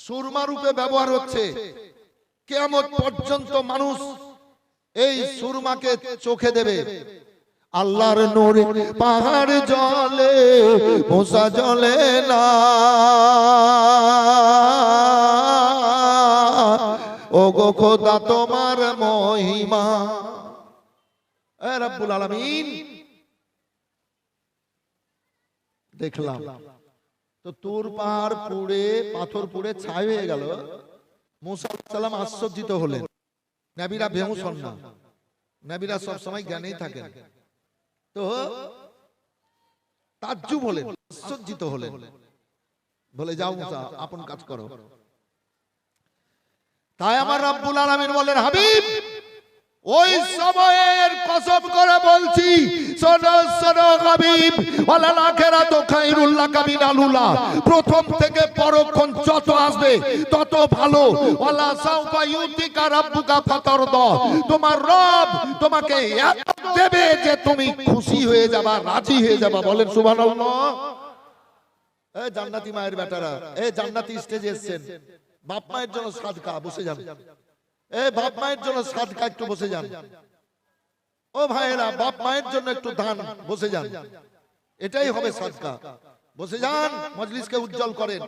সুরমা রূপে ব্যবহার হচ্ছে। কিয়ামত পর্যন্ত মানুষ এই সুরমাকে চোখে দেবে। আল্লাহর নূরে পাহাড় জ্বলে, মুসা জ্বলে না। ওগো খোদা তোমার মহিমা। এ রব্বুল আলামিন, দেখলাম তো তুর পাহাড় পুড়ে, পাথর পুড়ে ছাই হয়ে গেল। মুসা আলাইহিস সালাম আশ্চর্যিত হলেন। নবীরা বেহুশ হন না, নবীরা সব সময় জ্ঞানেই থাকেন। তো তাজ্জুব হলেন, আশ্চর্যিত হলেন, বলে যাও মুসা আপন কাজ করো। তাই আমার রব্বুল আলামিন বলেন, হাবিব ওই সময়ের কসম করে বলছি, শোনো শোনো হাবিব, ওয়ালাল আখিরাতু খায়রুল লাকা মিনাল উলা, প্রথম থেকে পরক্ষণ যত আসবে তত ভালো। ওয়ালা সাউফা ইউতিকা রাব্বুকা ফাতারদা, তোমার রব তোমাকে এত দেবে যে তুমি খুশি হয়ে যাবা, রাজি হয়ে যাবা। বলেন সুবহানাল্লাহ। এই জান্নাতি মায়ের বেটারা, এই জান্নাতি স্টেজে এসেছেন, বাপ মায়ের জন্য সাদকা, বসে যান। এই বাপ মায়ের জন্য সাদকা, একটু বসে যান। ও ভাইয়েরা, বাপ মায়ের জন্য একটু দান, বসে যান। এটাই হবে সাদকা। বসে যান, মজলিসকে উজ্জ্বল করেন।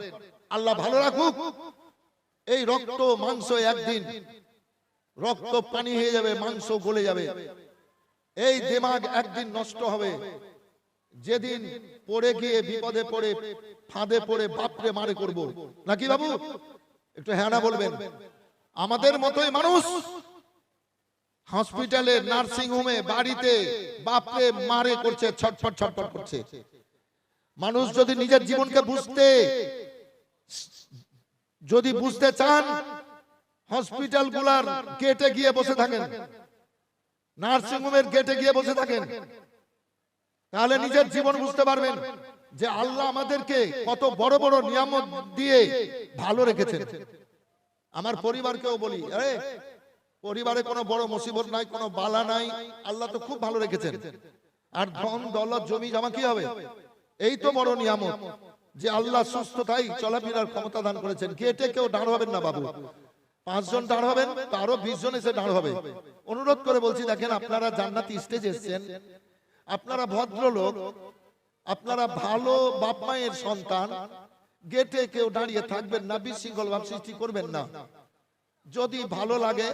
আল্লাহ ভালো রাখুক। এই রক্ত মাংস একদিন রক্ত পানি হয়ে যাবে, মাংস গলে যাবে। এই দিমাগ একদিন নষ্ট হবে। যেদিন পড়ে গিয়ে বিপদে পড়ে, ফাঁদে পড়ে বাপরে মারে করব নাকি বাবু? একটু হ্যাঁ না বলবেন। আমাদের মতোই মানুষ হসপিটালে, নার্সিং হোমে, বাড়িতে বাপরে মারে করছে, ছটফট ছটফট করছে। মানুষ যদি নিজের জীবনকে বুঝতে চান, হসপিটাল গুলার গেটে গিয়ে বসে থাকেন, নার্সিং হোমের গেটে গিয়ে বসে থাকেন, তাহলে নিজের জীবন বুঝতে পারবেন যে আল্লাহ আমাদেরকে কত বড় বড় নিয়ামত দিয়ে ভালো রেখেছেন। আমার পরিবারকেও বলি, আরে পরিবারে কোনো বড় মুসিবত নাই, কোনো বালা নাই, আল্লাহ তো খুব ভালো রেখেছেন। আর ধন দৌলত জমি জমা কি হবে? এই তো বড় নিয়ামত যে আল্লাহ সুস্থতাই চলাফেরার ক্ষমতা দান করেছেন। গেটে কেউ দাঁড় হবেন না বাবু, 5 জন দাঁড় হবেন, আরো 20 জন এসে দাঁড় হবে। অনুরোধ করে বলছি, দেখেন আপনারা জান্নাতি স্টেজে এসেছেন, আপনারা ভদ্রলোক, আপনারা ভালো বাপ মায়ের সন্তান, গেটে কেউ দাঁড়িয়ে থাকবেন না, বিশৃঙ্খল ভাব সৃষ্টি করবেন না। যদি ভালো লাগে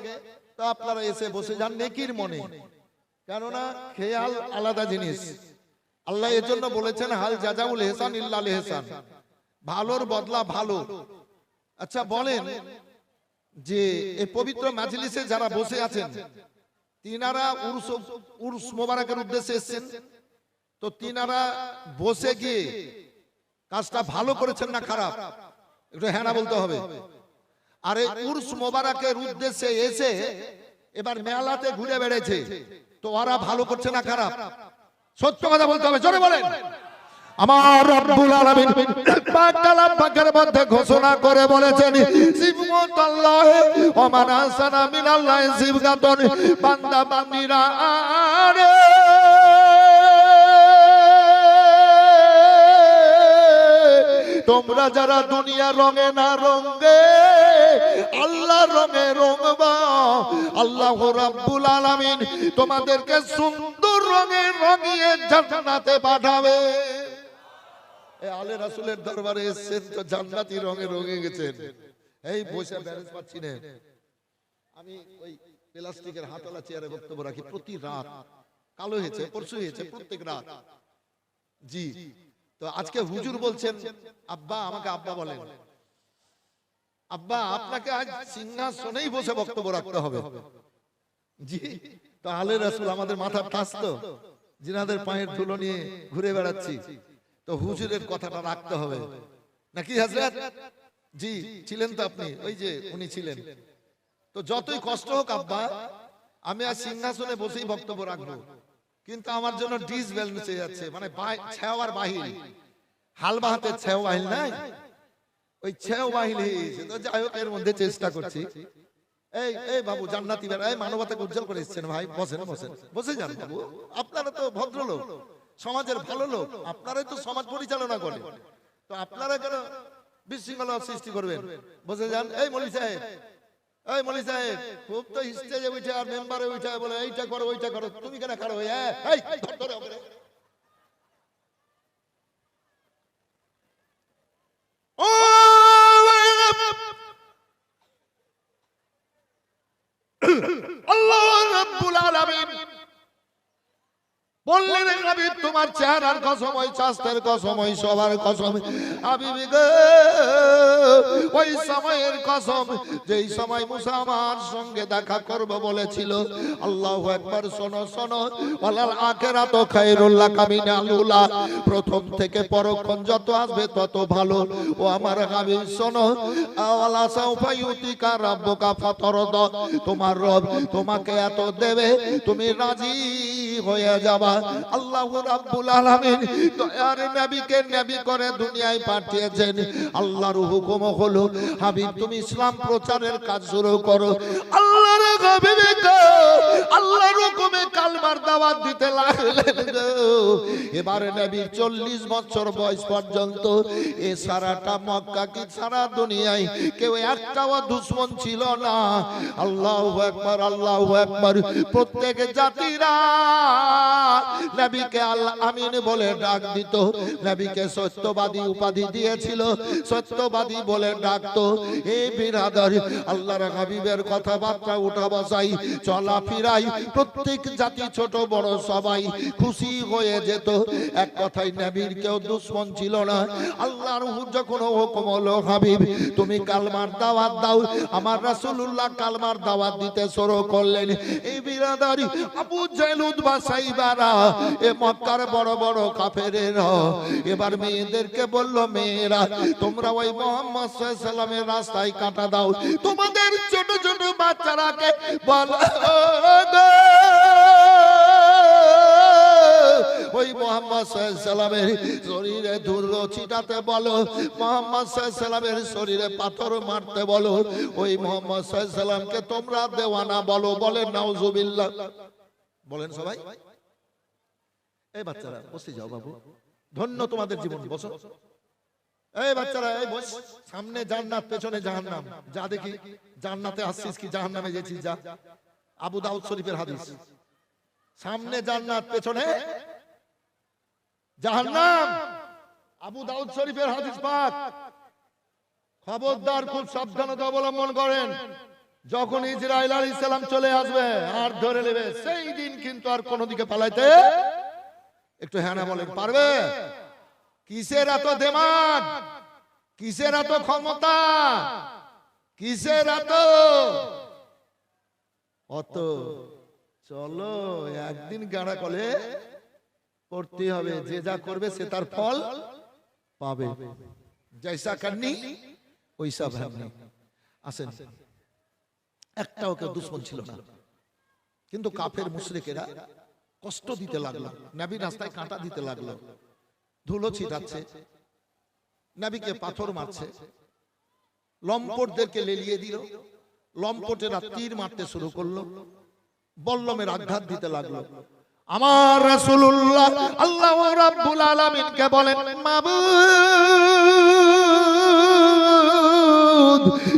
তা আপনারা এসে বসে যান নেকির মনে, কেননা খেয়াল আলাদা জিনিস। আল্লাহ এর জন্য বলেছেন, হাল জাজাউল ইহসান ইল্লাল ইহসান, ভালোর বদলা ভালো। আচ্ছা বলেন যে এই পবিত্র মাজলিসে যারা বসে আছেন, তিনারা উরস মোবারকের উদ্দেশ্যে এসেছেন, তো তিনারা বসে গিয়ে কাজটা ভালো করেছেন না খারাপ? একটু হ্যাঁ না বলতে হবে। আর এই উরস মোবারকের উদ্দেশ্যে এসে এবার মেলাতে ঘুরে বেড়েছে, তো ওরা ভালো করছে না খারাপ? সত্য কথা বলতে হবে, জোরে বলেন। আমার রব্বুল আলামিন পাক কালাম পাকের মধ্যে ঘোষণা করে বলেছেন, সিবগাতুল্লাহি ওয়া মান আহসানা মিনাল্লাহি সিবগাতুন, বান্দা বান্দীরা আরে তোমরা যারা দুনিয়া রঙে না রঙে আল্লাহ রঙে রঙবা, আল্লাহ রাব্বুল আলামিন তোমাদেরকে সুন্দর রঙে রঙিয়ে জান্নাতে পাঠাবে। এই আলে রাসূলের দরবারে এসেছেন তো জান্নাতি রঙে রঙে গেছেন। এই বসে ব্যালেন্স পাচ্ছি না, আমি ওই প্লাস্টিকের হাতলা চেয়ারে বক্তব্য রাখি প্রতি রাত। কালো হয়েছে, পরশু হয়েছে, প্রত্যেক রাত। জি, তো আজকে হুজুর বলছেন, আব্বা আমাকে আব্বা বলেন, আব্বা আপনাকে আজ সিংহাসনেই বসে বক্তব্য রাখতে হবে। জি, তো আলে রাসূল আমাদের মাথার তাজ, তো জিনাদের পায়ের ধুলো নিয়ে ঘুরে বেড়াচ্ছি, তো হুজুরের কথাটা রাখতে হবে নাকি হযরত? জি ছিলেন তো আপনি, ওই যে উনি ছিলেন। তো যতই কষ্ট হোক আব্বা, আমি আজ সিংহাসনে বসেই বক্তব্য রাখবো, কিন্তু আমার জন্য ডিস ব্যালেন্স হয়ে যাচ্ছে, মানে ছেও আর বাহিল, হাল বাহাতে ছেও বাহিল নাই, ওই ছেও বাহিল হয়েছে। তো যাই হোক, এর মধ্যে চেষ্টা করছি। এই এই বাবু জান্নাতি বেড়া, এই মানবতাকে উজ্জ্বল করে এসেছেন ভাই, বসেন বসেন, বসে যান বাবু। আপনারা তো ভদ্রলোক, সমাজের ভালো লোক, আপনারাই তো সমাজ পরিচালনা করেন, তো আপনারা কেন বিশৃঙ্খলা সৃষ্টি করবেন। বসে যান। এই মৌলভী সাহেব, এই মৌলভী সাহেব, খুব তো স্টেজে উঠে আর মেম্বারে উঠে বলে এইটা করো ওইটা করো, তুমি কেন খাড়ো হয়ে? এই ধর ধরে ওপরে। ও আল্লাহ রাব্বুল আলামিন বললেন, হাবিব তোমার চেহারার কসম, ওই স্বাস্থ্যের কসম, ওই সবার কসম, হাবিবি গো ওই সময়ের কসম যেই সময় মুসা আমার সঙ্গে দেখা করবে বলেছিল। আল্লাহু আকবার। শোনো শোনো, ওয়ালাল আখিরাতু খায়রুল লাকা মিনাল উলা, প্রথম থেকে পরক্ষণ যত আসবে তত ভালো। ও আমার হাবিব শোনো, আওয়ালা সাউফা ইউতিকা রাব্বুকা ফাতারদা, তোমার রব তোমাকে এত দেবে তুমি রাজি হয়ে যাবা। আল্লাহ রাব্বুল আলামিন দয়ার নবীকে নবী করে দুনিয়ায় পাঠিয়েছেন। আল্লাহর হুকুম হলো, হাবিব তুমি ইসলাম প্রচারের কাজ শুরু করো। আল্লাহর হাবিবকে আল্লাহর হুকুমে কালমার দাওয়াত দিতে লাগলেন। এবারে নবীর 40 বছর বয়স পর্যন্ত এ সারাটা মক্কা কি সারা দুনিয়ায় কেউ একটাও দুশমন ছিল না। আল্লাহু আকবার, আল্লাহু আকবার। প্রত্যেক জাতিরা নবীকে আল আমিন বলে ডাক দিত, নবীকে সত্যবাদী উপাধি দিয়েছিল, সত্যবাদী বলে ডাকতো। এই বিরাদর আল্লাহর হাবিবের কথাবার্তা উঠা বসাই চলা ফিরাই প্রত্যেক জাতি ছোট বড় সবাই খুশি হয়ে যেত। এক কথায় নবীর কেউ দুশমন ছিল না। আল্লাহর যখন হুকুম হলো, হাবিব তুমি কালমার দাওয়াত দাও, আমার রাসূলুল্লাহ কালমার দাওয়াত দিতে শুরু করলেন। এই বিরাদর আবু জাহল উতবা সাইবারা এ মক্কার বড় বড় কাফেরেরা এবার মেয়েদেরকে বলল, মেয়েরা তোমরা ওই মুহাম্মদ সাল্লাল্লাহু আলাইহি সাল্লামের রাস্তায় কাঁটা দাও, তোমাদের ছোট ছোট বাচ্চারাকে বলো ওই মুহাম্মদ সাল্লাল্লাহু আলাইহি সাল্লামের শরীরে ধুলো ছিটাতে বলো, মুহাম্মদ সাল্লাল্লাহু আলাইহি সাল্লামের শরীরে পাথর মারতে বলো। ওই মুহাম্মদ সাল্লাল্লাহু আলাইহি সাল্লামকে তোমরা দেওয়ানা বলো। বলেন নাউজুবিল্লাহ। বলেন সবাই। এই বাচ্চারা বসে যাও বাবু, ধন্য তোমাদের জীবন, বসো। এই বাচ্চারা এই বস। সামনে জান্নাত, পেছনে জাহান্নাম। যা দেখি জান্নাতে আসছিস কি জাহান্নামে গেছিস, যা। আবু দাউদ শরীফের হাদিস। সামনে জান্নাত, পেছনে জাহান্নাম। আবু দাউদ শরীফের হাদিস পাক। খবরদার, খুব সাবধানতা অবলম্বন করেন। যখন ইসরাইল আলাইহিস সালাম চলে আসবে আর ধরে নেবে, সেই দিন কিন্তু আর কোন দিকে পালাইতে, একটু হ্যাঁ না বলেন, পারবে? কিসের এত দিমাগ, কিসের এত ক্ষমতা, কিসের এত অত? চলো একদিন গাড়া কলে পড়তে হবে। যে যা করবে সে তার ফল পাবে। জৈসা করনি ওইসা ভাবনি। আসেন, একটাও কেউ দুশমন ছিল না, কিন্তু কাফের মুশরিকেরা কষ্ট দিতে লাগলো, নবী রাস্তায় কাঁটা দিতে লাগলো, ধুলো ছিটাচ্ছে, নবীকে পাথর মারছে, লম্পটদেরকে লেলিয়ে দিল, লম্পটেরা তীর মারতে শুরু করলো, বল্লমের আঘাত দিতে লাগলো। আমার রাসূলুল্লাহ আল্লাহ রাব্বুল আলামিনকে বলেন, মাবুদ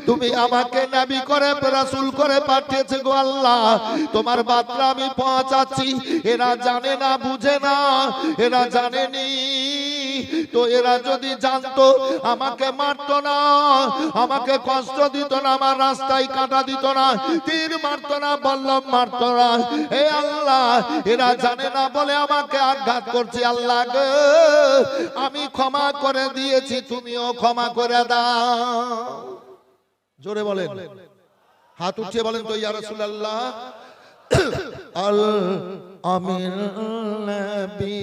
তুমি আমাকে নবী করে রাসূল করে পাঠিয়েছে গো আল্লাহ, তোমার বার্তা আমি পৌঁছাচ্ছি। এরা জানে না, বুঝে না, এরা জানেনি তো। এরা যদি জানতো আমাকে মারতো না, আমাকে কষ্ট দিত না, আমার রাস্তায় কাঁটা দিত না, তীর মারতো না, বল্লম মারতো না। হে আল্লাহ, এরা জানে না বলে আমাকে আঘাত করছে। আল্লাহ গো, আমি ক্ষমা করে দিয়েছি, তুমিও ক্ষমা করে দাও। জোরে বলেন, হাত উঠিয়ে বলেন তো, ইয়া রাসূলুল্লাহ আল আমিন নবী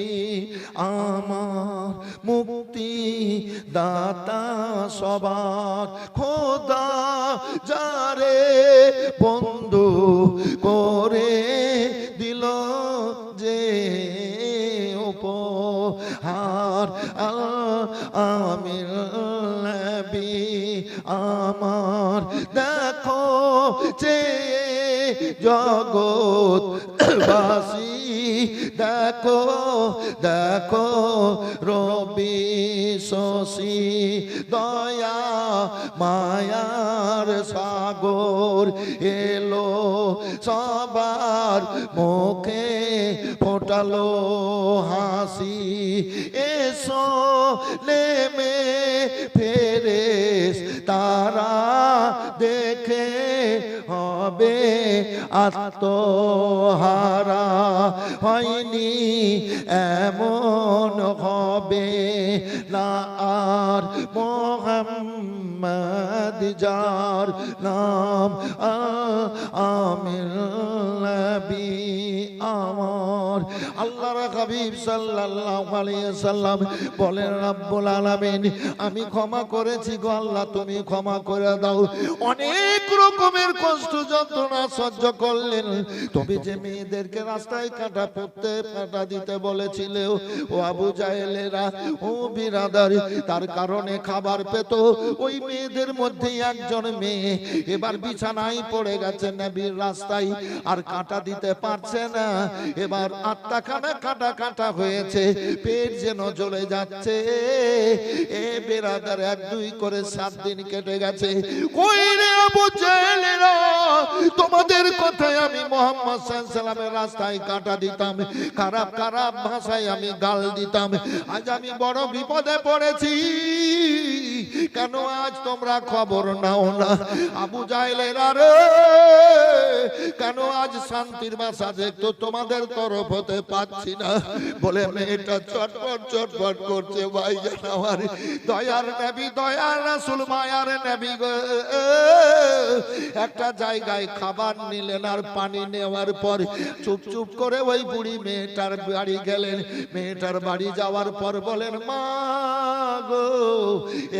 আমার মুক্তি দাতা সবার খোদা, যারে বন্ধু করে দিল যে উপহার। আমিন নবী আমার দেখো যে জগৎবাসী দেখো দেখো রবি শশী দয়া মায়ার সাগর এলো সবার মুখে ফোটালো হাসি এসো নেমে ফেরেশ তারা দেখে হবে আত্মহারা হয়নি এমন হবে না আর মোহাম্মদ যার নাম আমির নবী আমার। আল্লাহর হাবিব সাল্লাল্লাহু আলাইহি সাল্লাম বলেন রব্বুল আলামিন আমি ক্ষমা করেছি গো আল্লাহ তুমি ক্ষমা করে দাও। অনেক রকমের কষ্ট যন্ত্রণা সহ্য করলেন, তবে যে মেয়েদেরকে রাস্তায় কাঁটা পড়তে কাঁটা দিতে বলেছিল ও আবু জাহেলেরা ও বিরাদার, তার কারণে খাবার পেত ওই মেয়েদের মধ্যে একজন মেয়ে এবার বিছানায় পড়ে গেছে নবীর রাস্তায়, আর কাঁটা দিতে পারছে না, এবার আত্মাখানা কাঁটা কাঁটা হয়েছে, পেট যেন জ্বলে যাচ্ছে। এ বিরাদার 1-2 করে 7 দিন কেটে গেছে। কই রে আবু জাহেলেরা, তোমাদের কথায় আমি মুহাম্মদ সাল্লাল্লাহু আলাইহি সাল্লামের রাস্তায় কাঁটা দিতাম, খারাপ খারাপ ভাষায় আমি গাল দিতাম, আজ আমি বড় বিপদে পড়েছি, কেন আজ তোমরা খবর নাও না? আবু জাহেলেরা রে, কেন আজ শান্তির বাসা দেখতো তোমাদের তরফ হতে পাচ্ছি না? বলে মেয়েটা চটপট চটপট করছে। ভাইজান আমার, দয়ার নবী দয়ার রাসূল মায়ার নবী গো, একটা জায়গায় খাবার নিলেন আর পানি নেওয়ার পর চুপ চুপ করে ওই বুড়ি মেয়েটার বাড়ি গেলেন। মেয়েটার বাড়ি যাওয়ার পর বলেন মা গো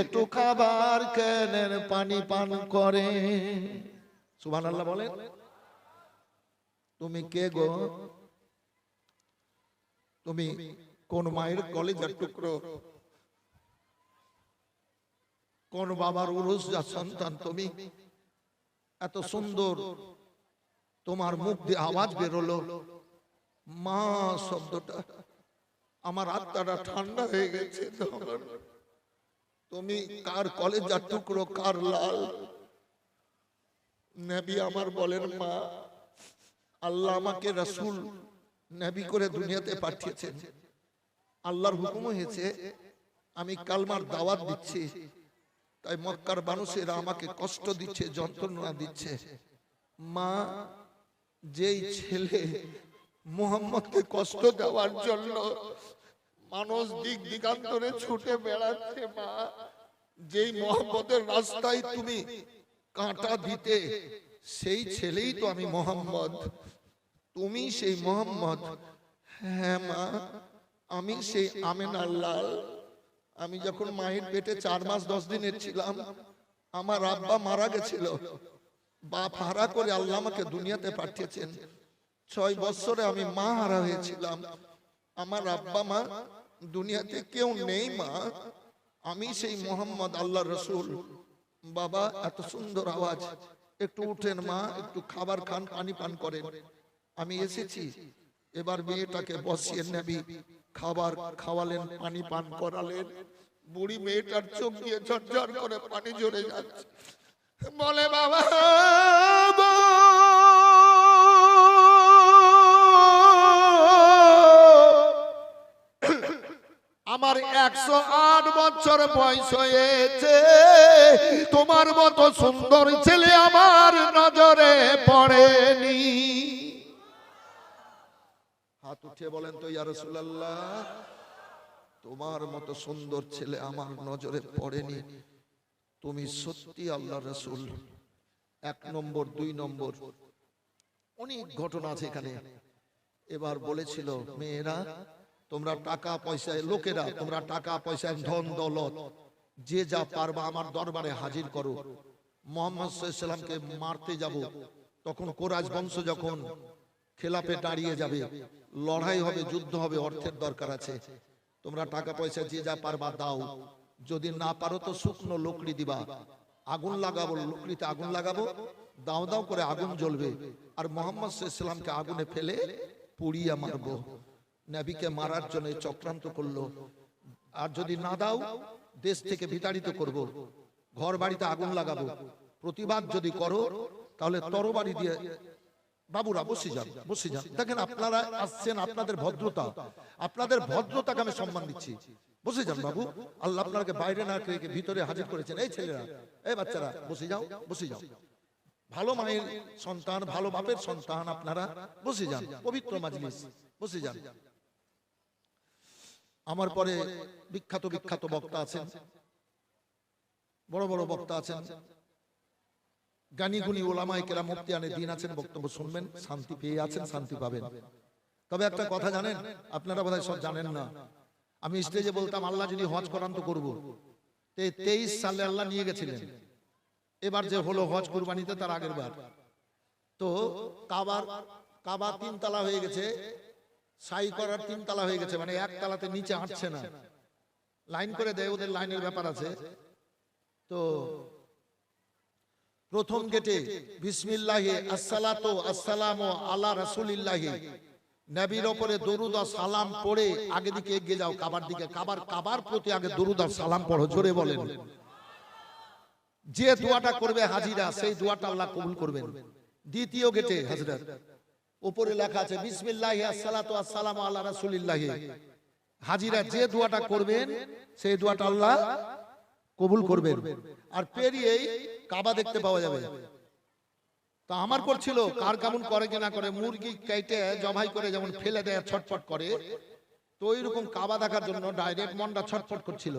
একটু খাবার কেনেন, পানি পান করে। সুবহানাল্লাহ বলেন। তুমি কে গো? তুমি কোন মায়ের কলেজার টুকরো, কোন বাবার উরুসজা সন্তান তুমি? এত সুন্দর তোমার মুখ দিয়ে আওয়াজ বেরোলো মা শব্দটা, আমার আত্মাটা ঠান্ডা হয়ে গেছে। তুমি কার কলেজার টুকরো, কার লাল? নবী আমার বলেন মা, আল্লাহ আমাকে রাসূল নবী করে দুনিয়াতে পাঠিয়েছেন, আল্লাহর হুকুম হয়েছে আমি কালমার দাওয়াত দিচ্ছি, তাই মক্কার মানুষেরা আমাকে কষ্ট দিচ্ছে, যন্ত্রণা দিচ্ছে। মা, যেই ছেলে মুহাম্মদকে কষ্ট দেওয়ার জন্য মানুষ দিক দিগান্তরে ছুটে বেড়াচ্ছে, মা, যেই মুহাম্মদের রাস্তায় তুমি কাঁটা দিতে, সেই ছেলেই তো আমি মুহাম্মদ, তুমি সেই মুহাম্মদ। হ্যাঁ মা, আমি সেই আমেনার লাল। আমি যখন মায়ের পেটে 4 মাস 10 দিনের ছিলাম, আমার আব্বা মারা গেছিল, বাপ হারা করে আল্লাহ আমাকে দুনিয়াতে পাঠিয়েছেন। 6 বছরে আমি মা হারা হয়েছিলাম, আমার আব্বা মা দুনিয়াতে কেউ নেই মা, আমি সেই মুহাম্মদ আল্লাহর রাসূল। বাবা এত সুন্দর আওয়াজ, একটু উঠেন মা, একটু খাবার খান, পানি পান করেন। আমি এসেছি। এবার মেয়েটাকে বসিয়ে নবী খাবার খাওয়ালেন, পানি পান করালেন। বুড়ি মেয়েটার চোখ দিয়ে ঝরঝর করে পানি ঝরে যাচ্ছে। বলে বাবা আমার 108 বছর বয়স হয়েছে, তোমার মতো সুন্দর ছেলে আমার নজরে পড়েনি। হাত উঠে বলেন তো ইয়া রাসূলুল্লাহ, তোমার মতো সুন্দর ছেলে আমার নজরে পড়েনি। তুমি সত্যি আল্লাহর রাসূল। 1 নম্বর 2 নম্বর অনেক ঘটনা আছে এখানে। এবার বলেছিল মেয়েরা তোমরা টাকা পয়সায়, লোকেরা তোমরা টাকা পয়সায়, ধন দৌলত যে যা পারবা আমার দরবারে হাজির করো। মুহাম্মদ সাল্লাল্লাহু আলাইহি সাল্লামকে মারতে যাব, তখন কোরাইশ বংশ যখন খেলাফে দাঁড়িয়ে যাবে, লড়াই হবে, যুদ্ধ হবে, অর্থের দরকার আছে, তোমরা টাকা পয়সা যে যা পারবা দাও। যদি না পারো তো শুকনো লকড়ি দিবা, আগুন লাগাবো, লকড়িতে আগুন লাগাবো, দাও দাও করে আগুন জ্বলবে, আর মোহাম্মদ সাল্লাল্লাহু আলাইহি ওয়াসাল্লামকে আগুনে ফেলে পুড়িয়ে মারবো। নবীকে মারার জন্য চক্রান্ত করলো। আর যদি না দাও দেশ থেকে বিতাড়িত করব, ঘর বাড়িতে আগুন লাগাবো। প্রতিবাদ যদি করো তাহলে তরবারি দিয়ে, বাবুরা বসে যান, বসে যান। দেখেন আপনারা আসছেন, আপনাদের ভদ্রতা, আপনাদের ভদ্রতাকে আমি সম্মান দিচ্ছি। বসে যান বাবু, আল্লাহ আপনাকে বাইরে না রেখে ভিতরে হাজির করেছেন। এই ছেলেরা, এই বাচ্চারা বসে যাও, বসে যাও। ভালো মায়ের সন্তান, ভালো বাপের সন্তান আপনারা, বসে যান। পবিত্র মাজলিস, বসে যান। আমার পরে বিখ্যাত বিখ্যাত বক্তা আছেন, বড় বড় বক্তা আছেন, জ্ঞানী গুণী ওলামায়ে কেরাম মুফতিয়ানে দ্বীন আছেন, বক্তব্য শুনবেন, শান্তি পেয়ে আছেন, শান্তি পাবেন। তবে একটা কথা জানেন, আপনারা বোধহয় সব জানেন না, আমি স্টেজে বলতাম আল্লাহ যদি হজ করান তো করবো। 23 সালে আল্লাহ নিয়ে গেছিলেন, এবার যে হলো হজ কুরবানিতে তার আগের বার, তো কাবা 3 তলা হয়ে গেছে, সাই করার 3 তলা হয়ে গেছে, মানে 1 তলাতে নিচে হাঁটছে না, লাইন করে দেয়, ওদের লাইনের ব্যাপার আছে। তো প্রথম গেটে বিসমিল্লাহি আসসালাতু আসসালামু আলা রাসূলিল্লাহি, নবীর উপরে দরুদ আর সালাম পড়ে আগে দিকে এগিয়ে যাও কাবার দিকে। কাবার প্রতি আগে দরুদ আর সালাম পড়ো, জোরে বলেন। যে দোয়াটা করবে হাজিরা, সেই দোয়াটা আল্লাহ কবুল করবেন। দ্বিতীয় গেটে হযরত, উপরে লেখা আছে বিসমিল্লাহি আসসালাতু আসসালামু আলা রাসূলিল্লাহি, হাজিরা যে দোয়াটা করবেন সেই দোয়াটা আল্লাহ কবুল করবেন। আর পেরিয়েই কাবা দেখতে পাওয়া যাবে। তা আমার করছিল, কার কেমন করে কি না করে, মুরগি কেটে জবাই করে যেমন ফেলে দেয় ছটফট করে, তো ওইরকম কাবা দেখার জন্য ডাইরেক্ট মনটা ছটফট করছিল।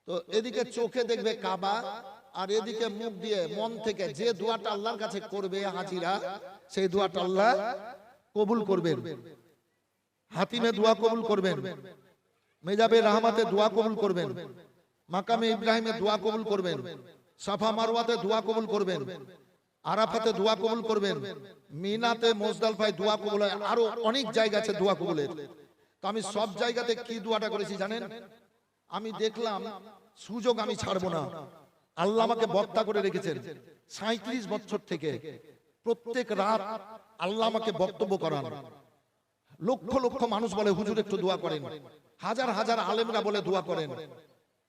তো এদিকে চোখে দেখবে কাবা, আর এদিকে মুখ দিয়ে মন থেকে যে দোয়াটা আল্লাহর কাছে করবে হাজিরা, সেই দোয়াটা আল্লাহ কবুল করবেন। হাতিমে দোয়া কবুল করবেন, মেজাবে রহমাতে দোয়া কবুল করবেন, মাকামে ইব্রাহিমে দোয়া কবুল করবেন, সাফা মারওয়াতে দোয়া কবুল করবেন, আরাফাতে দোয়া কবুল করবেন, মিনাতে মুজদালিফায় দোয়া কবুল হয়, আরো অনেক জায়গা আছে দোয়া কবুলের। তো আমি সব জায়গাতে কি দোয়াটা করেছি জানেন? আমি দেখলাম সুযোগ আমি ছাড়বো না। আল্লাহ আমাকে বক্তা করে রেখেছেন 37 বছর থেকে, প্রত্যেক রাত আল্লাহ আমাকে বক্তব্য করান। লক্ষ লক্ষ মানুষ বলে হুজুর একটু দোয়া করেন, হাজার হাজার আলেমরা বলে দোয়া করেন,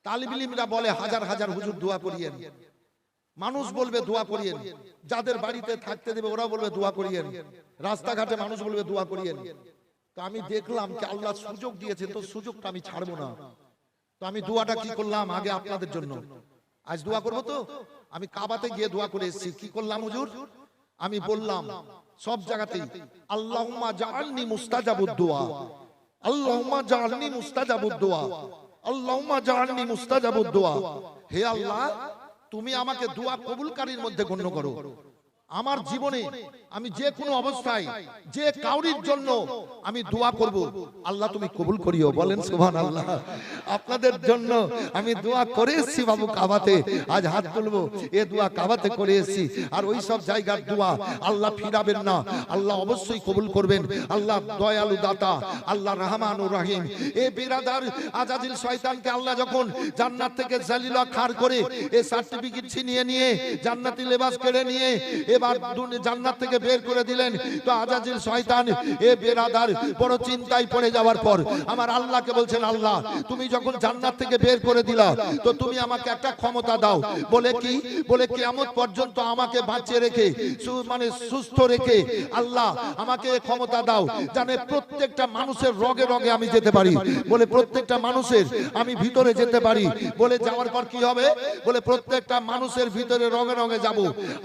তালিব ইলমরা বলে হাজার হাজার হুজুর দোয়া করিয়েন, মানুষ বলবে দোয়া করিয়েন, যাদের বাড়িতে থাকতে দেবে ওরা বলবে দোয়া করিয়েন, রাস্তাঘাটে মানুষ বলবে দোয়া করিয়েন। তো আমি দেখলাম কি আল্লাহ সুযোগ দিয়েছেন, তো সুযোগটা আমি ছাড়বো না। তো আমি দোয়াটা কি করলাম, আগে আপনাদের জন্য আজ দোয়া করবো। তো আমি কাবাতে গিয়ে দোয়া করে এসেছি। কি করলাম হুজুর? আমি বললাম সব জায়গাতেই আল্লাহুম্মা জাআলনি মুস্তাজাবুদ দুআ, আল্লাহুম্মা জাআলনি মুস্তাজাবুদ দুআ, আল্লাহুম্মা জাআলনি মুস্তাজাবুদ দুআ। হে আল্লাহ, তুমি আমাকে দোয়া কবুলকারীর মধ্যে গণ্য করো। আমার জীবনে আমি যে কোনো অবস্থায় যে কাউরির জন্য আমি দোয়া করব, আল্লাহ তুমি কবুল করিও, বলেন সুবহানাল্লাহ। আপনাদের জন্য আমি দোয়া করে এসেছি বাবু কাবাতে, আজ হাত তুলবো, এ দোয়া কাবাতে করে এসেছি। আর ওই সব জায়গার দোয়া আল্লাহ ফিরাবেন না, আল্লাহ অবশ্যই কবুল করবেন। আল্লাহ দয়ালু দাতা, আল্লাহ রহমানুর রহিম। এ বিরাদার আজাজিল শয়তানকে আল্লাহ যখন জান্নাত থেকে জালিলা খার করে এই সার্টিফিকেট ছিনিয়ে নিয়ে জান্নাতি লেবাস কেড়ে নিয়ে এবার জান্নাত থেকে বের করে দিলেন, তো আজাজিল শয়তান এ বিরাদার বড় চিন্তায় পড়ে যাওয়ার পর আমার আল্লাহকে বলছেন, আল্লাহ তুমি যখন জান্নাত থেকে বের করে দিলা, তো তুমি আমাকে একটা ক্ষমতা দাও। বলে কি? বলে কিয়ামত পর্যন্ত আমাকে বাঁচিয়ে রেখে মানে সুস্থ রেখে আল্লাহ আমাকে ক্ষমতা দাও, জানে প্রত্যেকটা মানুষের রগে রগে আমি যেতে পারি। বলে প্রত্যেকটা মানুষের আমি ভিতরে যেতে পারি। বলে যাওয়ার পর কি হবে? বলে প্রত্যেকটা মানুষের ভিতরে রগে রগে যাব,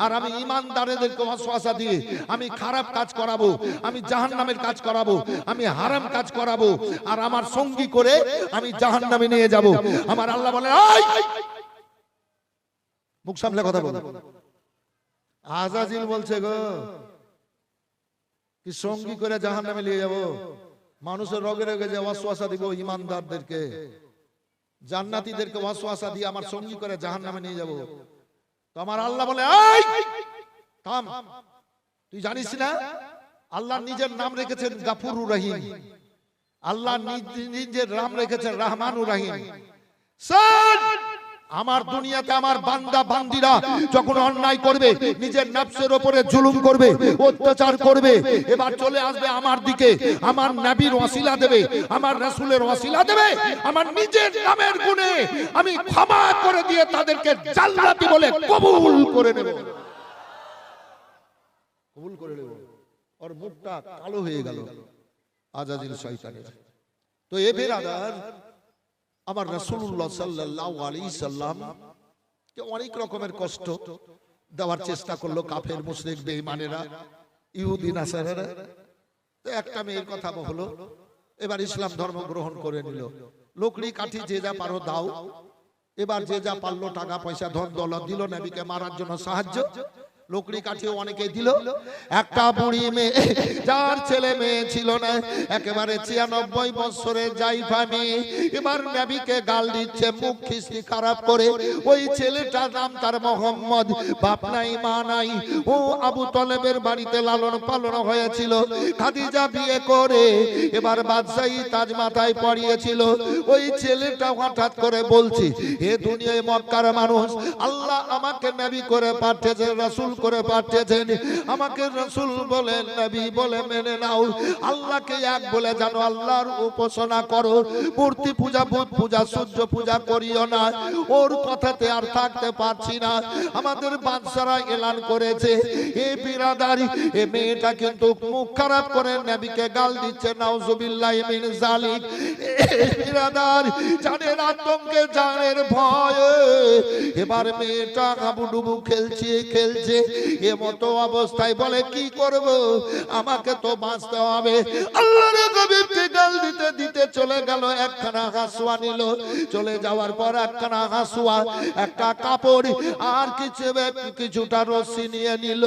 আর আমি ইমানদারদেরকে ওয়াসওয়াসা দিয়ে আমি খারাপ কাজ করাবো, আমি জাহান্নামের কাজ করাবো, আমি হারাম কাজ করাবো, আর আমার সঙ্গী করে আমি জাহান্নামে নিয়ে যাব। আমার আল্লাহ বলে, মুখ সামলে কথা বল। আজাজিল বলছে গো কি সঙ্গী করে জাহান্নামে নিয়ে যাব? মানুষের রগে রগে যে ওয়াসওয়াসা দিব ইমানদারদেরকে, জান্নাতীদেরকে ওয়াসওয়াসা দিয়ে আমার সঙ্গী করে জাহান্নামে নিয়ে যাব। তো আমার আল্লাহ বলে, থাম, তুই জানিস না আল্লাহ নিজের নাম রেখেছেন গাফুরুর রহিম, আল্লাহ নিজের নাম রেখেছেন রহমানুর রহিম। আমার দুনিয়াতে আমার বান্দা বান্দিরা যখন অন্যায় করবে, নিজের নফসের উপরে জুলুম করবে, অত্যাচার করবে, এবার চলে আসবে আমার দিকে, আমার নবীর ওয়াসিলা দেবে, আমার রাসূলের ওয়াসিলা দেবে, আমার নিজের নামের গুণে আমি ক্ষমা করে দিয়ে তাদেরকে জান্নাতি বলে কবুল করে নেব, কবুল করে নেব। ওর মুখটা কালো হয়ে গেল আজাজিল শয়তানের। তো এ বেরাদার, আমার রাসূলুল্লাহ সাল্লাল্লাহু আলাইহি সাল্লাম কে অনেক রকমের কষ্ট দেওয়ার চেষ্টা করলো কাফের মুশরিক বেঈমানেরা, ইহুদি নাসারারা। তো একটা মেয়ের কথা হলো, এবার ইসলাম ধর্ম গ্রহণ করে নিল। লোকড়ি কাঠি যে যা পারো দাও, এবার যে যা পারলো টাকা পয়সা ধন দৌলত দিল নবীকে মারার জন্য সাহায্য। লোকড়ি কাঠিও অনেকে দিল। একটা বুড়ি মেয়ে, যার ছেলে মেয়ে ছিল না, একেবারে 96 বছরের জাইফা মেয়ে, এবার নবীকে গাল দিচ্ছে মুখ খিস্তি খারাপ করে। ওই ছেলেটার নাম তার মোহাম্মদ, বাপ নাই মা নাই, ও আবু তলেবের বাড়িতে লালন পালন হয়েছিল। খাদিজা বিয়ে করে এবার বাদশাহী তাজ মাথায় পরিয়েছিল। ওই ছেলেটা হঠাৎ করে বলছে, হে দুনিয়ায় মক্কার মানুষ, আল্লাহ আমাকে নবী করে পাঠিয়েছে, রাসূল করে পাঠিয়েছেন, আমাকে রাসূল বলে নবী বলে মেনে নাও, আল্লাহকে এক বলে জানো, আল্লাহর উপাসনা করো, মূর্তি পূজা বুত পূজা সূর্য পূজা করিও না। ওর কথাতে আর থাকতে পারছি না। আমাদের বাদশারা এলান করেছে। এ বিরাদারি, এ মেয়েটা কিন্তু মুখ খারাপ করে নবীকে গাল দিচ্ছে, নাউজুবিল্লাহি মিন যালিক। বিরাদার, জানের আতঙ্কে, জানের ভয়ে এবার মেয়েটা হাবুডুবু খেলছে খেলছে। এমতো অবস্থায় বলে, কি করব, আমাকে তো বাঁচতে হবে। আল্লাহর হাবিবকে গাল দিতে দিতে চলে গেল, একখানা হাসুয়া নিল। চলে যাওয়ার পর একখানা হাসুয়া, একটা কাপড় আর কিছুটা রশি নিয়ে নিল।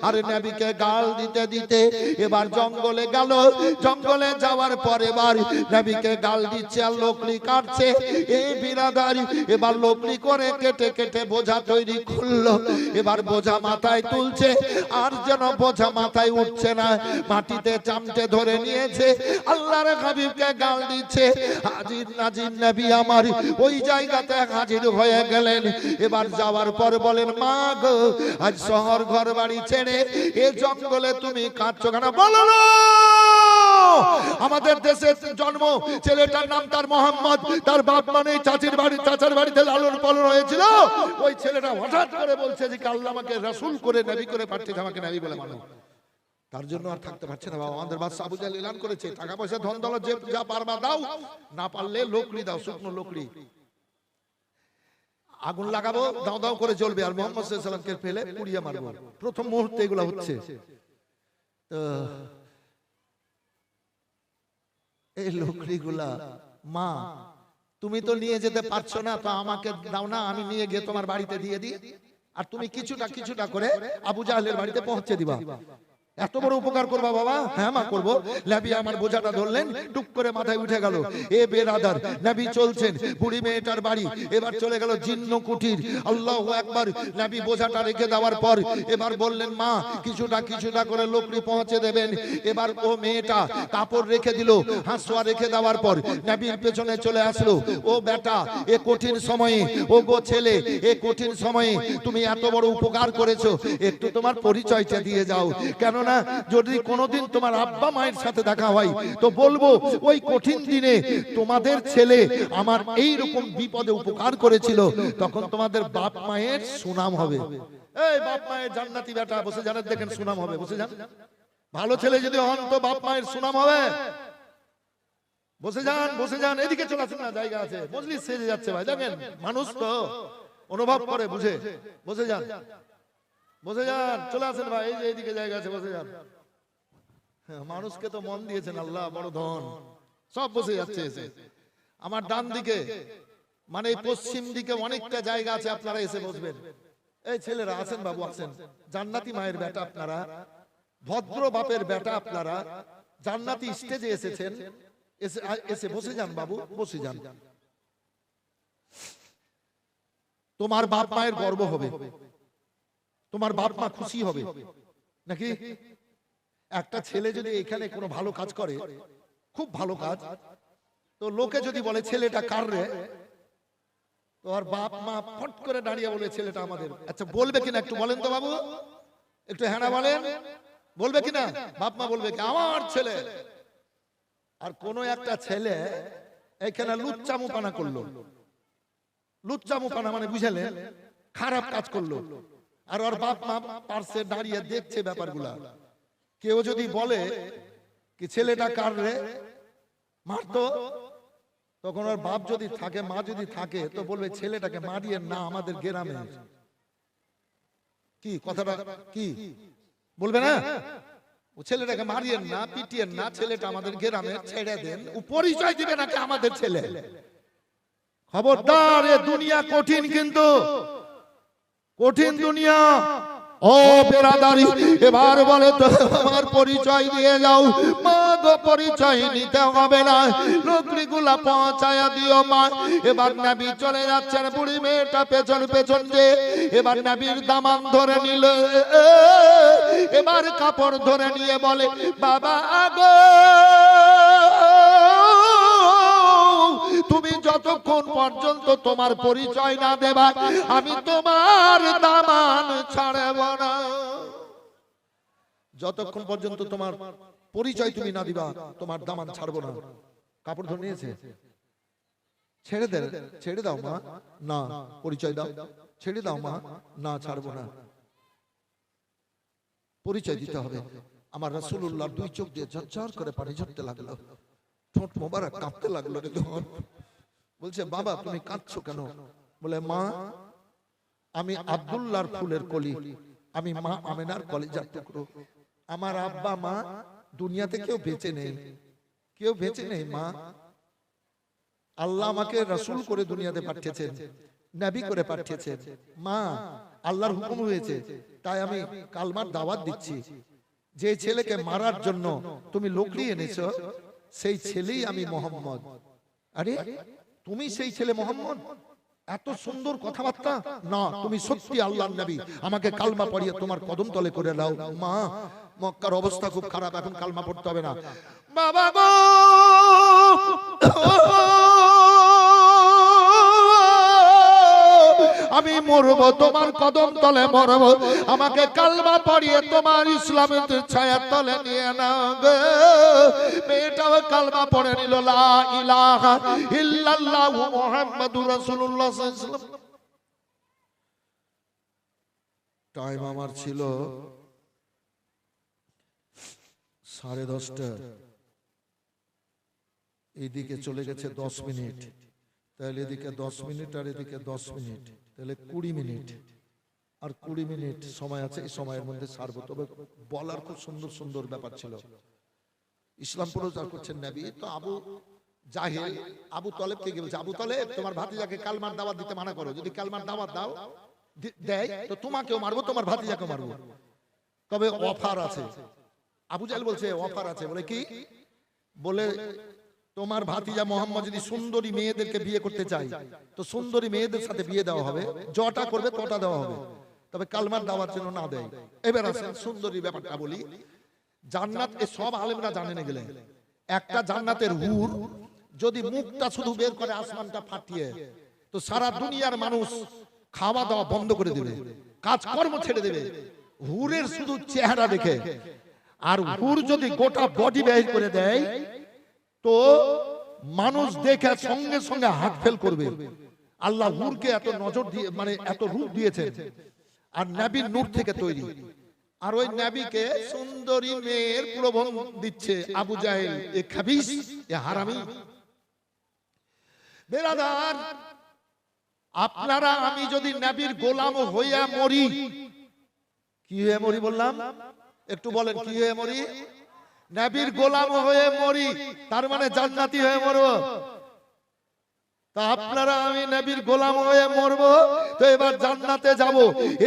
আর নবীকে গাল দিতে দিতে এবার জঙ্গলে গেল। জঙ্গলে যাওয়ার পর এবার নবীকে গাল দিচ্ছে আর লোকড়ি কাটছে। এই বিরাদারি, এবার লোকড়ি করে কেটে কেটে বোঝা তৈরি করলো। এবার বোঝা মাথায় তুলছে, আর যেন বোঝা মাথায় উঠছে না, মাটিতে চামটে ধরে নিয়েছে। আল্লাহর হাবিবকে গাল দিচ্ছে। হাজির নাজির নবী আমার ওই জায়গাতে হাজির হয়ে গেলেন। এবার যাওয়ার পর বলেন, মা গো, আজ শহর ঘর বাড়ি ছেড়ে এ জঙ্গলে তুমি কাঁদছো কেন? বলো না, আমাদের দেশে জন্ম, ছেলেটার নাম তার মোহাম্মদ, তার বাপ মানে চাচির বাড়ি, চাচার বাড়িতে লালন পালন হয়েছিল। ওই ছেলেটা হঠাৎ করে বলছে যে আল্লাহ আমাকে রাসূল করে নবী করে পাঠিয়েছে, আমাকে নবী বলে মানো। তার জন্য আর থাকতে পারছে না বাবা। আমাদের বাদশা আবু জাহেল এলান করেছে, টাকা পয়সা ধন দৌলত যে যা পারবা দাও, না পারলে লোকড়ি দাও, শুকনো লোকড়ি। আগুন লাগাবো, দাও দাও করে জ্বলবে, আর মুহাম্মদ সাল্লাল্লাহু আলাইহি ওয়াসাল্লামকে ফেলে পুড়িয়ে মারবো। প্রথম মুহূর্তে এগুলো হচ্ছে। তো এই লোকড়িগুলা, মা তুমি তো নিয়ে যেতে পারছো না, তো আমাকে দাও না, আমি নিয়ে গিয়ে তোমার বাড়িতে দিয়ে দিই, আর তুমি কিছুটা কিছুটা করে আবু জাহেলের বাড়িতে পৌঁছে দিবা। এত বড় উপকার করবা বাবা? হ্যাঁ মা করবো। নবী আমার বোঝাটা ধরলেন, টুক করে মাথায় উঠে গেল। এ বেরাদার, নবী চলছেন বুড়ি মেয়েটার বাড়ি, এবার চলে গেল জিন্ন কুটির। আল্লাহু আকবার। নবী বোঝাটা রেখে দেওয়ার পর এবার বললেন, মা কিছুটা কিছুটা করে লোকড়ি পৌঁছে দেবেন। এবার ও মেয়েটা কাপড় রেখে দিল, হাসুয়া রেখে দেওয়ার পর নবীর পেছনে চলে আসলো। ও বেটা, এ কঠিন সময়ে, ও গো ছেলে, এ কঠিন সময়ে তুমি এত বড় উপকার করেছো, একটু তোমার পরিচয়টা দিয়ে যাও। কেন না, যদি কোনোদিন তোমার আব্বা মায়ের সাথে দেখা হয় তো বলবো, ওই কঠিন দিনে তোমাদের ছেলে আমার এই রকম বিপদে উপকার করেছিল, তখন তোমাদের বাপ মায়ের সুনাম হবে। এই বাপ মায়ের জান্নাতি বেটা, বসে যান, দেখেন সুনাম হবে, বসে যান। ভালো ছেলে যদি হন তো বাপ মায়ের সুনাম হবে। বসে যান, বসে যান, এদিকে চলে আসুন না, জায়গা আছে, মজলিস সেজে যাচ্ছে ভাই, দেখেন মানুষ তো অনুভব করে, বুঝে। বসে যান, বসে যান, চলে আসেন ভাই, এই যে এইদিকে জায়গা আছে, বসে যান। মানুষকে তো মন দিয়েছেন আল্লাহ, বড় ধন, সব বসে যাচ্ছে এসে। আমার ডান দিকে মানে পশ্চিম দিকে অনেকটা জায়গা আছে, আপনারা এসে বসবেন। এই ছেলেরা আছেন, বাবু আছেন, জান্নাতি মায়ের বেটা আপনারা, ভদ্র বাপের বেটা আপনারা, জান্নাতি স্টেজে এসেছেন, এসে বসে যান বাবু, বসে যান। তোমার বাপ মায়ের গর্ব হবে, তোমার বাপ মা খুশি হবে নাকি? একটা ছেলে যদি এখানে কোনো ভালো কাজ করে, খুব ভালো কাজ, তো লোকে যদি বলে ছেলেটা কার রে, তো আর বাপ মা ফট করে দাঁড়িয়ে বলে ছেলেটা আমাদের। আচ্ছা বলবে কিনা একটু বলেন তো বাবু, একটু হ্যাঁ না বলেন, বলবে কিনা? বাপ মা বলবে কি আমার ছেলে? আর কোন একটা ছেলে এখানে লুচ্চামুপানা করলো, লুচ্চামুপানা মানে বুঝালেন, খারাপ কাজ করলো, আর ওর বাপ মা পাশে দাঁড়িয়ে দেখছে ব্যাপারগুলা। কেউ যদি বলে কি ছেলেটা কার রে মারতো, তখন ওর বাপ যদি থাকে, মা যদি থাকে, তো বলবে ছেলেটাকে মারিয়ে না, আমাদের গ্রামে। কি কথাটা কি বলবে না? ও ছেলেটাকে মারিয়েন না, পিটিয়েন না, ছেলেটা আমাদের গ্রামে, ছেড়ে দেন। ও পরিচয় দিবে নাকি আমাদের ছেলে? খবরদার, এ দুনিয়া কঠিন, কিন্তু কঠিন দুনিয়া। ও বেরাদারি, এবার বলে তো আমার পরিচয় দিয়ে যাও। মা গো পরিচয় নিতে হবে না, লোকরিগুলা পৌঁছায়া দিও মা। এবার নবী চলে যাচ্ছেন, বুড়ি মেয়েটা পেছন পেছন যে। এবার নবীর দামান ধরে নিল, এবার কাপড় ধরে নিয়ে বলে বাবা আগো, তুমি যতক্ষণ পর্যন্ত তোমার পরিচয় না দেবা, আমি তোমার দামান ছাড়ব না। যতক্ষণ পর্যন্ত তোমার পরিচয় তুমি না দিবা, তোমার দামান ছাড়বো না। কাপড় ধরে নিয়েছে, ছেড়ে দে, ছেড়ে দাও মা, না পরিচয় দাও, ছেড়ে দাও মা, না ছাড়বো না। পরিচয় দিতে হবে। আমার রাসূলুল্লাহ দুই চোখ দিয়ে ঝরঝর করে পানি ঝরতে লাগলো, ঠোঁট মোবারক কাঁপতে লাগলো। বলছে বাবা তুমি কাঁদছো কেন? বলে মা আমি আব্দুল্লাহর ফুলের কলি, আমি মা আমেনার কলিজার টুকরো। আমার আব্বা মা দুনিয়াতে কেউ বেঁচে নেই, কেউ বেঁচে নেই মা। আল্লাহ আমাকে রাসূল করে দুনিয়াতে পাঠিয়েছেন, নবী করে পাঠিয়েছেন। মা আল্লাহর হুকুম হয়েছে, তাই আমি কালমার দাওয়াত দিচ্ছি। যে ছেলেকে মারার জন্য তুমি লোকড়ি এনেছো, সেই ছেলেই আমি মোহাম্মদ। আরে তুমি সেই ছেলে মোহাম্মদ? এত সুন্দর কথাবার্তা। না, তুমি সত্যি আল্লাহর নবী, আমাকে কালমা পড়িয়ে তোমার কদম তলে করে দাও। মা মক্কার অবস্থা খুব খারাপ, এখন কালমা পড়তে হবে না। বাবা গো আমি মরব, তোমার কদম তলে মরব, আমাকে কালমা পড়িয়ে তোমার ইসলামের ছায়ার তলে নিয়ে নাও গো। মেয়েটাও কালমা পড়ে নিল, লা ইলাহা ইল্লাল্লাহু মুহাম্মাদুর রাসূলুল্লাহ সাল্লাল্লাহু আলাইহি ওয়াসাল্লাম। টাইম আমার ছিল 10:30, এইদিকে চলে গেছে 10 মিনিট, তাহলে এদিকে 10 মিনিট আর এদিকে 10 মিনিট, তাহলে 20 মিনিট। আর 20 মিনিট সময় আছে, এই সময়ের মধ্যে সারবো। তবে বলার খুব সুন্দর সুন্দর ব্যাপার ছিল। ইসলাম প্রচার করছেন নবী, তো আবু জাহেল আবু তলেবকে গিয়ে বলছে, আবু তলেব তোমার ভাতিজাকে কালমার দাওয়াত দিতে মানা করো, যদি কালমার দাওয়াত দাও দেয় তো তোমাকেও মারবো, তোমার ভাতিজাকেও মারবো, তবে অফার আছে। আবু জাহেল বলছে অফার আছে। বলে কি? বলে তোমার ভাতিজা মোহাম্মদ যদি সুন্দরী মেয়েদেরকে বিয়ে করতে চাই, তো সুন্দরী মেয়েদের সাথে বিয়ে দেওয়া হবে, যটা করবে তটা দেওয়া হবে, তবে কালমার দাওয়াত যেন না দেয়। এবার আসেন সুন্দরী ব্যাপারটা বলি। জান্নাত এ সব আলেমরা জানেন গেলে, একটা জান্নাতের হুর যদি মুখটা শুধু বের করে আসমানটা ফাটিয়ে, তো সারা দুনিয়ার মানুষ খাওয়া দাওয়া বন্ধ করে দেবে, কাজকর্ম ছেড়ে দেবে হুরের শুধু চেহারা দেখে। আর হুর যদি গোটা বডি বের করে দেয়, তো মানুষ দেখে সঙ্গে সঙ্গে হাত ফেল করবে। আল্লাহ হুরকে এত নজর দিয়ে, মানে এত রূপ দিয়েছেন, আর নবীর নূর থেকে তৈরি। আর ওই নবীকে সুন্দরী মেয়ের প্রলোভন দিচ্ছে আবু জাহেল, এ খাবিস, এ হারামি। বেরাদার, আপনারা আমি যদি নবীর গোলাম হইয়া মরি, কি হয়ে মরি বললাম? একটু বলেন কি হয়ে মরি? নবীর গোলাম হয়ে মরি, তার মানে জান্নাতি হয়ে মরব। তা আপনারা আমি নবীর গোলাম হয়ে মরবো, তো এবার জান্নাতে যাব।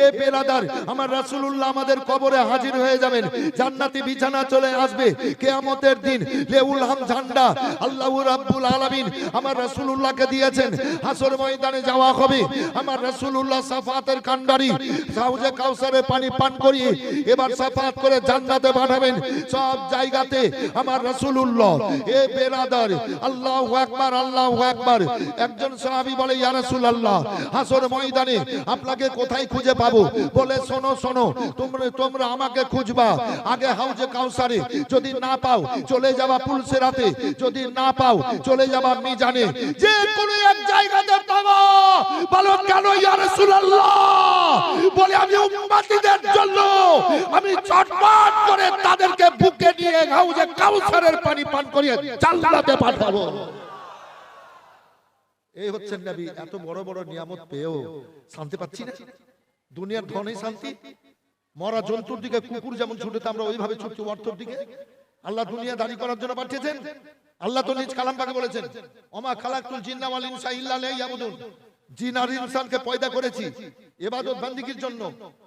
এ বেরাদার, আমার রাসূলুল্লাহ আমাদের কবরে হাজির হয়ে যাবেন, জান্নাতি বিছানা চলে আসবে। কিয়ামতের দিন লেউল হাম ঝান্ডা আল্লাহ রাব্বুল আলামিন আমার রাসূলুল্লাহকে দিয়েছেন। হাসর ময়দানে যাওয়া হবে, আমার রাসূলুল্লাহ শাফাতের কান্ডারি, হাউজে কাউসারে পানি পান করিয়ে এবার শাফাত করে জান্নাতে পাঠাবেন। সব জায়গাতে আমার রাসূলুল্লাহ, এ বেরাদার, আল্লাহু আকবার, আল্লাহু আকবার। একজন সাহাবী বলে ইয়া রাসূলুল্লাহ হাসর ময়দানে আপনাকে কোথায় খুঁজে পাবো? বলে শোনো শোনো, তোমরা আমাকে খুঁজবা আগে হাউজে কাউসারে, যদি না পাও চলে যাবা পুলসিরাতে, যদি না পাও চলে যাবা মিজানে, যে কোনো এক জায়গাতে পাবো। বলো কেন ইয়া রাসূলুল্লাহ? বলে আমি উম্মতীদের জন্য আমি চটপট করে তাদেরকে বুকে নিয়ে হাউজে কাউসারের পানি পান করিয়ে জান্নাতে পাঠাবো। এই হচ্ছেন নবী। এত বড় বড় নিয়ামত পেয়েও শান্তি পাচ্ছি না। দুনিয়ার ধনে শান্তি, মরা জন্তুর দিকে কুকুর যেমন ছুটে আমরা ওইভাবে ছুটছি অর্থের দিকে। আল্লাহ দুনিয়া দাঁড়ি করার জন্য পাঠিয়েছেন। আল্লাহ তো নিজ কালাম পাকে বলেছেন ওমা খালাকতুল জিন্না ওয়াল ইনসা ইল্লা লিয়াবুদুন, জিন আর ইনসানকে পয়দা করেছি ইবাদত বান্দিগির জন্য,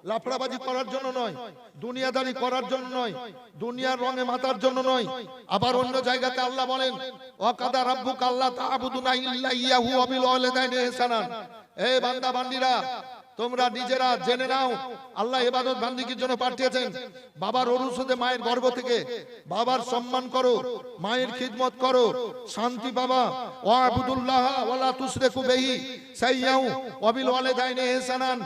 লাফড়াবাজি করার জন্য নয়, দুনিয়াদারি করার জন্য নয়, দুনিয়ার রঙে মাতার জন্য নয়। আবার অন্য জায়গাতে আল্লাহ বলেন ওয়াকাদা রাব্বুকা আল্লা তা'বুদুনা ইল্লা ইয়াহু ওয়া বিল ওয়ালিদাইনি ইহসানান। এই বান্দা বান্দিরা তোমরা নিজেরা জেনে নাও আল্লাহ ইবাদত বান্দিগির জন্য পাঠিয়েছেন। বাবার অরুসতে মায়ের গর্ভ থেকে বাবার সম্মান করো, মায়ের খিদমত করো, শান্তি পাবা। ওয়াবুদুল্লাহ ওয়ালা তুশরিকু বিহি শাইয়াউ ওয়া বিল ওয়ালিদাইনি ইহসানান।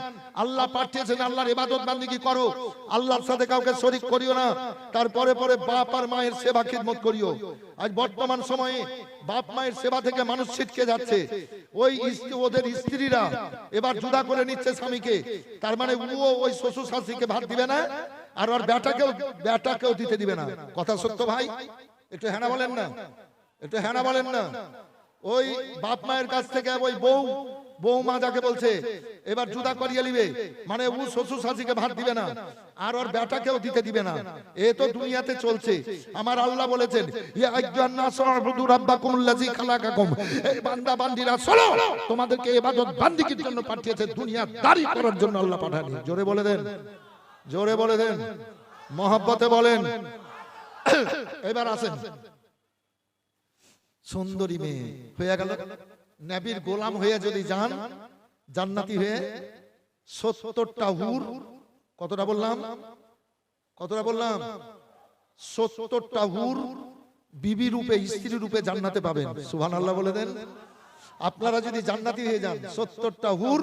আল্লাহ পাঠিয়েছেন আল্লাহর ইবাদত বান্দিগি করো, আল্লাহর সাথে কাউকে শরীক করিও না। তারপরে পরে বাপ আর মায়ের সেবা খিদমত করিও। আজ বর্তমান সময়ে বাপ মায়ের সেবা থেকে মানুষ ছিটকে যাচ্ছে। ওদের স্ত্রীরা এবার জুদা করে নিচ্ছে স্বামীকে, তার মানে ও ওই শ্বশুর শাশুড়িকে ভাত দিবে না, আর ওর বেটাকেও দিতে দিবে না। কথা সত্য ভাই? একটু হ্যাঁ বলেন না, একটু হ্যাঁ বলেন না। ওই বাপ মায়ের কাছ থেকে ওই বৌমা যাকে বলছে এবার জুদা করিয়ে নিবে, মানে ও শ্বশুর শাশুড়িকে ভাত দিবে না আর ওর বেটাকেও দিতে দিবে না। এ তো দুনিয়াতে চলছে। আমার আল্লাহ বলেছেন ইয়া আইয়ুহান নাসু উবুদু রাব্বাকুমুল্লাযী খালাকাকুম। এই বান্দা বান্দিরা শোনো, তোমাদেরকে ইবাদত বান্দিগির জন্য পাঠিয়েছে, দুনিয়াদারি করার জন্য আল্লাহ পাঠায়নি। জোরে বলে দেন, জোরে বলে দেন, মহব্বতে বলেন। এবার আসেন, সুন্দরী মেয়ে হয়ে গেল, নবীর গোলাম হয়ে যদি যান জান্নাতি হয়ে 70টা হুর, কতটা বললাম? কতটা বললাম? 70টা হুর বিবি রূপে, স্ত্রী রূপে জান্নাতে পাবেন। সুবহানাল্লাহ বলে দেন। আপনারা যদি জান্নাতি হয়ে যান 70টা হুর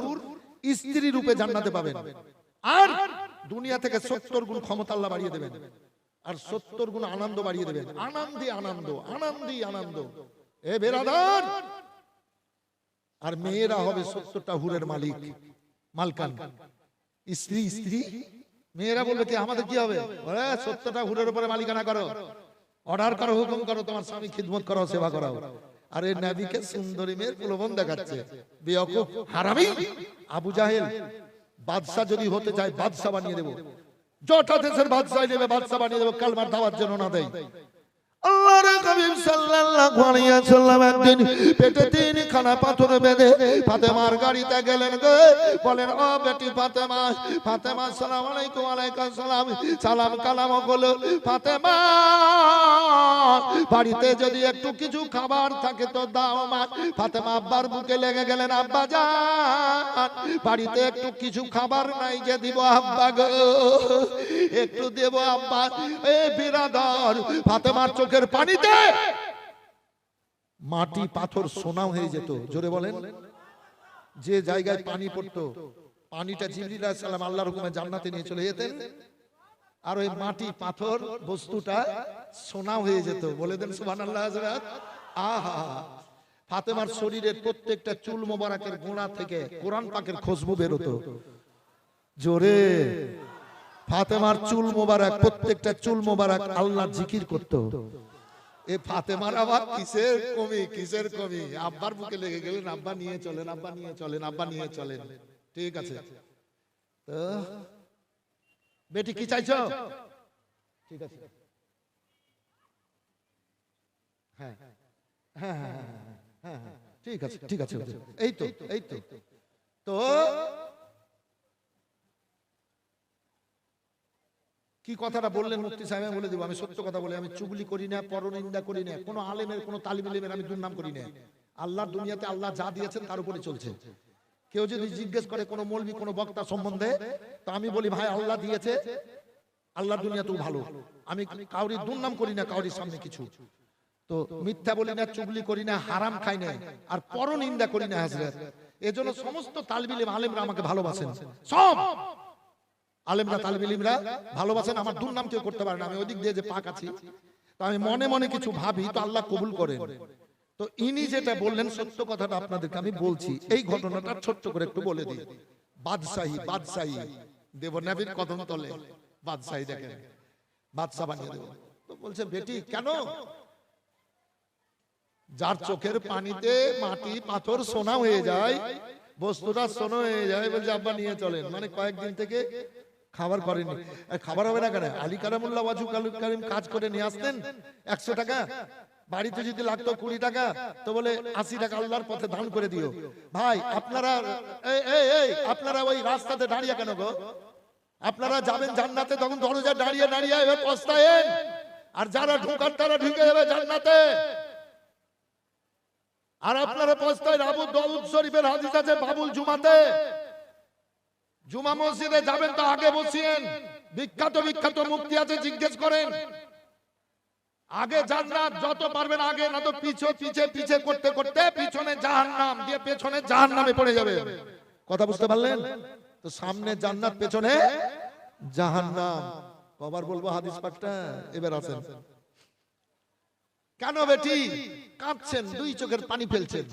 স্ত্রী রূপে জান্নাতে পাবেন, আর দুনিয়া থেকে 70 গুণ ক্ষমতা আল্লাহ বাড়িয়ে দেবেন, আর 70 গুণ আনন্দ বাড়িয়ে দেবেন। আনন্দে আনন্দ, আনন্দই আনন্দ। এ বেরাদার, আর মেয়েরা হবে 70টা হুরের মালিক, মালকান। স্ত্রী মেয়েরা বলবে কি আমাদের কি হবে? 70টা হুরের উপরে মালিকানা করো, অর্ডার করো, হুকুম করো, তোমার স্বামী খিদমত করো, সেবা করো। আর এই নবীকে সুন্দরী মেয়ের প্রলোভন দেখাচ্ছে। বেয়াকুফ, হারামি আবু জাহেল, বাদশা যদি হতে চায় বাদশা বানিয়ে দেব, যটা দেশের বাদশাই নেবে বাদশা বানিয়ে দেব, কালমার দাওয়াত যেন না দেয়। আল্লাহর হাবিব সাল্লাল্লাহু আলাইহি ওয়াসাল্লাম একদিন পেটে 3 খানা পাথর বেঁধে ফাতেমার গাড়িতে গেলেন গো। বলেন ও বেটি ফাতেমা, ফাতেমা আসসালামু আলাইকুম। ওয়ালাইকুম সালাম। সালাম কালাম হলো ফাতেমা, বাড়িতে যদি একটু কিছু খাবার থাকে তো দাও মা। ফাতেমা আব্বার বুকে লেগে গেলেন, আব্বা জান বাড়িতে একটু কিছু খাবার নাই যে দিব আব্বা গো, একটু দেব আব্বা। এ বিরাদর, ফাতেমার চোখের পানিতে মাটি পাথর সোনা হয়ে যেত। জোরে বলেন। যে জায়গায় পানি পড়তো, পানিটা জিবরিল আলাইহিস সালাম আল্লাহর হুকুমে জান্নাতে নিয়ে চলে যেতেন, আর ওই মাটি পাথর বস্তুটা সোনা হয়ে যেত। বলে দেন সুবহানাল্লাহ হযরত। আহা, ফাতেমার শরীরের প্রত্যেকটা চুল মোবারকের গোড়া থেকে কোরআন পাকের খুশবু বের হতো। জোরে। ফাতেমার চুল মোবারক, প্রত্যেকটা চুল মোবারক আল্লাহর জিকির করত। এ ফাতেমার আবার কিসের কমি, কিসের কমি? আব্বার বুকে লেগে গেলেন, আব্বা নিয়ে চলেন, আব্বা নিয়ে চলেন, আব্বা নিয়ে চলেন। ঠিক আছে তো বেটি কি চাইছো? ঠিক আছে, হ্যাঁ হ্যাঁ হ্যাঁ হ্যাঁ ঠিক আছে, ঠিক আছে, এই তো এই তো। তো কি কথাটা বললেন মুফতি সাহেব বলে দিব। আমি সত্য কথা বলি, আমি চুগলি করি না, পরনিন্দা করি না, কোনো আলেমের কোনো তালিম ইলমের আমি দুর্নাম করি না। আল্লাহর দুনিয়াতে আল্লাহ যা দিয়েছেন তার উপরে চলছে। কেউ যদি জিজ্ঞেস করে কোনো মৌলবি কোনো বক্তা সম্বন্ধে, তো আমি বলি ভাই আল্লাহ দিয়েছে, আল্লাহর দুনিয়াতেও ভালো। আমি কাউরি দুর্নাম করি না কাউরির সামনে কিছু। তো তো মিথ্যা বলি না, চুগলি করি না, হারাম খাই না, আর পরনিন্দা করি না হযরত। এজন্য সমস্ত তালিব ইলম আলেমরা আমাকে ভালোবাসেন, সব আলেমরা তালিব ইলমরা ভালোবাসেন। আমার দুর্নাম কেউ করতে পারে না, আমি ওদিক দিয়ে যে পাক আছি, তো আমি মনে মনে কিছু ভাবি, তো আল্লাহ কবুল করেন। তো ইনি যেটা বললেন সত্য কথাটা আপনাদেরকে আমি বলছি। এই ঘটনাটা ছোট্ট করে একটু বলে দিই। বাদশাহী দেবনবীর কদম তলে বাদশাহী দেখেন, বাদশা বানিয়ে দেব। তো বলছে বেটি কেন? যার চোখের পানিতে মাটি পাথর সোনা হয়ে যায়, বস্তুটা সোনা হয়ে যায়, বলছে আব্বা নিয়ে চলেন। মানে কয়েকদিন থেকে খাবার করেনি। খাবার হবে না কেন? আলী কারামুল্লাহ ওয়াজু কারিম কাজ করে নিয়ে আসতেন 100 টাকা, বাড়িতে যদি লাগতো 20 টাকা, তো বলে 80 টাকা আল্লাহর পথে দান করে দিও। ভাই আপনারা আপনারা ওই রাস্তাতে দাঁড়িয়ে কেন গো? আপনারা যাবেন জান্নাতে, তখন দরজায় দাঁড়িয়ে দাঁড়িয়ে পস্তায়েন, আর যারা ঢোকার তারা ঢুকে যাবে জান্নাতে। আর আপনারা পস্তায়। আবু দাউদ শরীফের হাদিস আছে, বাবুল জুমাতে, জুমা মসজিদে যাবেন তো আগে বসিয়েন। বিখ্যাত বিখ্যাত মুফতি আছে, জিজ্ঞেস করেন। আগে জান্নাত যত পারবেন আগে, না তো পিছে পিছে পিছে করতে করতে পিছনে জাহান্নাম দিয়ে পেছনে জাহান্নামে পড়ে যাবে। কথা বুঝতে পারলেন? তো সামনে জান্নাত, পেছনে জাহান্নাম। কবার বলবো হাদিস পাকটা? এবার আসেন। কেন বেটি কাঁদছেন, দুই চোখের পানি ফেলছেন?